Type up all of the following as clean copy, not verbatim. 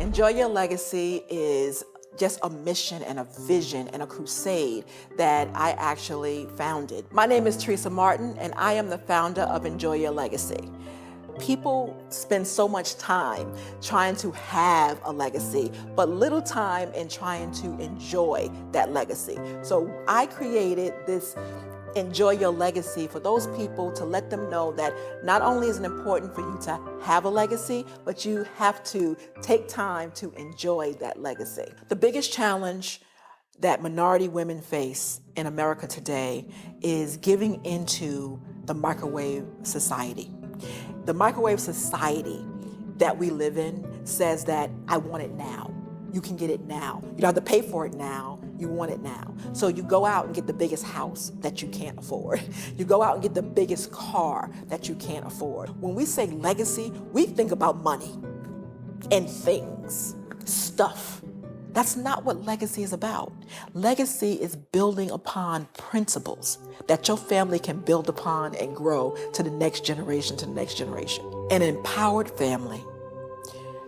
Enjoy Your Legacy is just a mission and a vision and a crusade that I actually founded. My name is Teresa Martin, and I am the founder of Enjoy Your Legacy. People spend so much time trying to have a legacy, but little time in trying to enjoy that legacy. So I created this Enjoy Your Legacy for those people, to let them know that not only is it important for you to have a legacy, but you have to take time to enjoy that legacy. The biggest challenge that minority women face in America today is giving into the microwave society. The microwave society that we live in says that I want it now. You can get it now. You don't have to pay for it now. You want it now. So you go out and get the biggest house that you can't afford. You go out and get the biggest car that you can't afford. When we say legacy, we think about money and things, stuff. That's not what legacy is about. Legacy is building upon principles that your family can build upon and grow to the next generation, to the next generation. An empowered family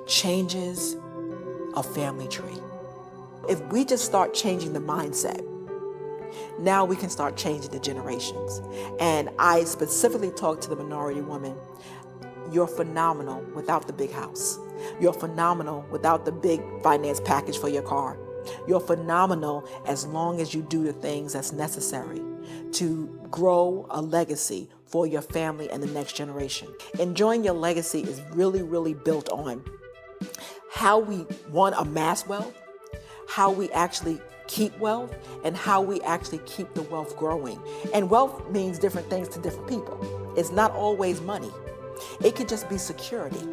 changes a family tree. If we just start changing the mindset, now we can start changing the generations. And I specifically talk to the minority woman. You're phenomenal without the big house. You're phenomenal without the big finance package for your car. You're phenomenal as long as you do the things that's necessary to grow a legacy for your family and the next generation. Enjoying your legacy is really, really built on how we, one, amass wealth, how we actually keep wealth, and how we actually keep the wealth growing. And wealth means different things to different people. It's not always money. It could just be security,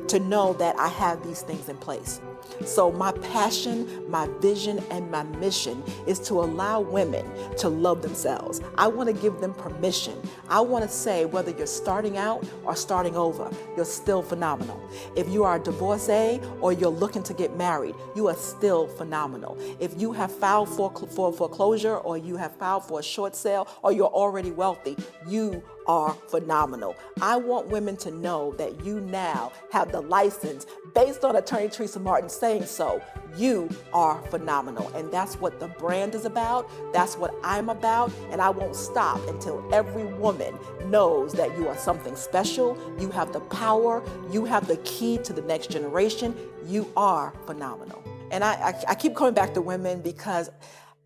to know that I have these things in place. So my passion, my vision, and my mission is to allow women to love themselves. I want to give them permission. I want to say, whether you're starting out or starting over, you're still phenomenal. If you are a divorcee or you're looking to get married, you are still phenomenal. If you have filed for foreclosure, or you have filed for a short sale, or you're already wealthy, you are phenomenal. I want women to know that you now have the license, based on Attorney Teresa Martin saying so. You are phenomenal. And that's what the brand is about. That's what I'm about. And I won't stop until every woman knows that you are something special. You have the power. You have the key to the next generation. You are phenomenal. And I keep coming back to women because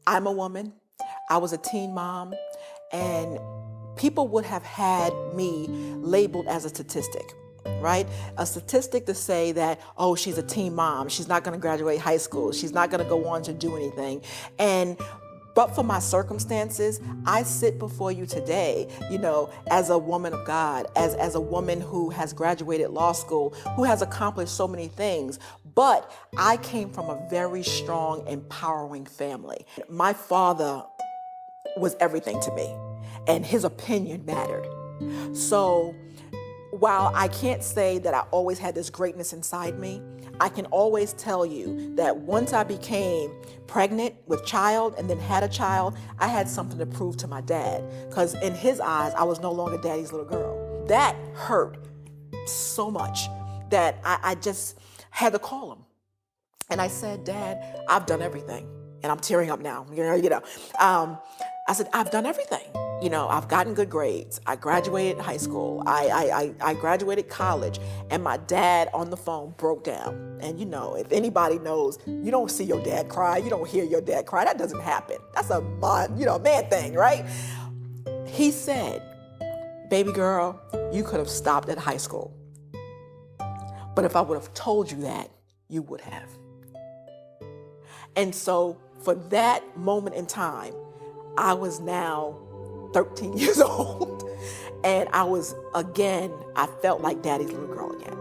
I'm a woman. I was a teen mom, and people would have had me labeled as a statistic, right? A statistic to say that, oh, she's a teen mom. She's not going to graduate high school. She's not going to go on to do anything. But for my circumstances, I sit before you today, as a woman of God, as a woman who has graduated law school, who has accomplished so many things. But I came from a very strong, empowering family. My father was everything to me, and his opinion mattered. So while I can't say that I always had this greatness inside me, I can always tell you that once I became pregnant with child and then had a child, I had something to prove to my dad, because in his eyes, I was no longer daddy's little girl. That hurt so much that I just had to call him. And I said, Dad, I've done everything. And I'm tearing up now, I said, I've done everything. I've gotten good grades. I graduated high school. I graduated college, and my dad on the phone broke down. And if anybody knows, you don't see your dad cry. You don't hear your dad cry. That doesn't happen. That's a man thing, right? He said, baby girl, you could have stopped at high school. But if I would have told you that, you would have. And so for that moment in time, I was now 13 years old. And I felt like daddy's little girl again.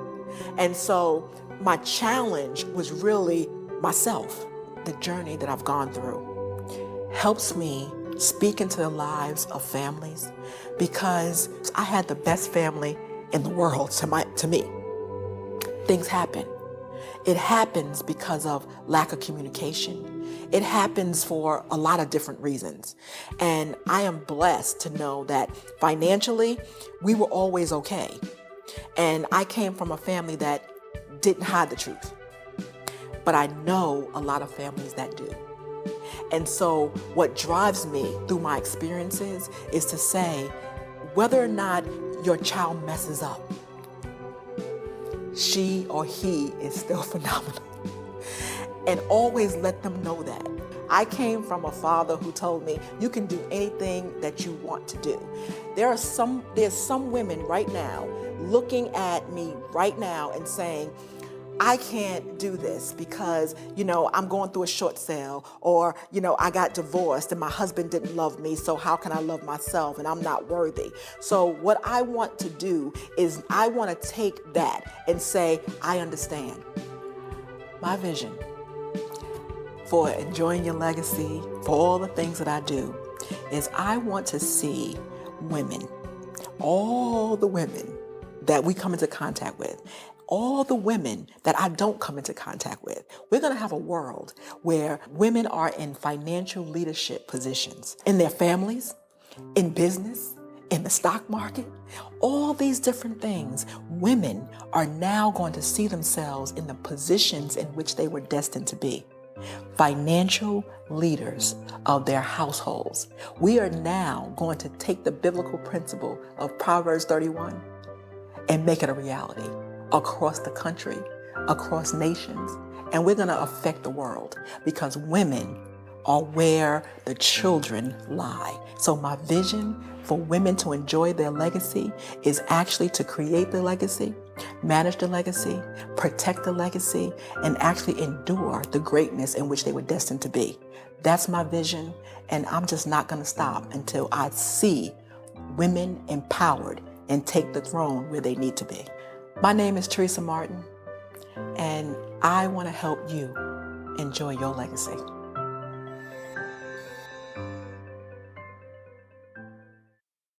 And so my challenge was really myself. The journey that I've gone through helps me speak into the lives of families, because I had the best family in the world to me. Things happen. It happens because of lack of communication. It happens for a lot of different reasons. And I am blessed to know that financially, we were always okay. And I came from a family that didn't hide the truth. but I know a lot of families that do. And so what drives me through my experiences is to say, whether or not your child messes up, she or he is still phenomenal. And always let them know that. I came from a father who told me, you can do anything that you want to do. There's some women right now looking at me right now and saying, I can't do this because, I'm going through a short sale, or, I got divorced and my husband didn't love me, so how can I love myself and I'm not worthy? So what I want to do is I want to take that and say, I understand. My vision for enjoying your legacy, for all the things that I do, is I want to see women, all the women that we come into contact with, all the women that I don't come into contact with. We're going to have a world where women are in financial leadership positions in their families, in business, in the stock market, all these different things. Women are now going to see themselves in the positions in which they were destined to be. Financial leaders of their households. We are now going to take the biblical principle of Proverbs 31 and make it a reality across the country, across nations, and we're going to affect the world because women are where the children lie. So my vision for women to enjoy their legacy is actually to create the legacy, manage the legacy, protect the legacy, and actually endure the greatness in which they were destined to be. That's my vision, and I'm just not going to stop until I see women empowered and take the throne where they need to be. My name is Teresa Martin, and I want to help you enjoy your legacy.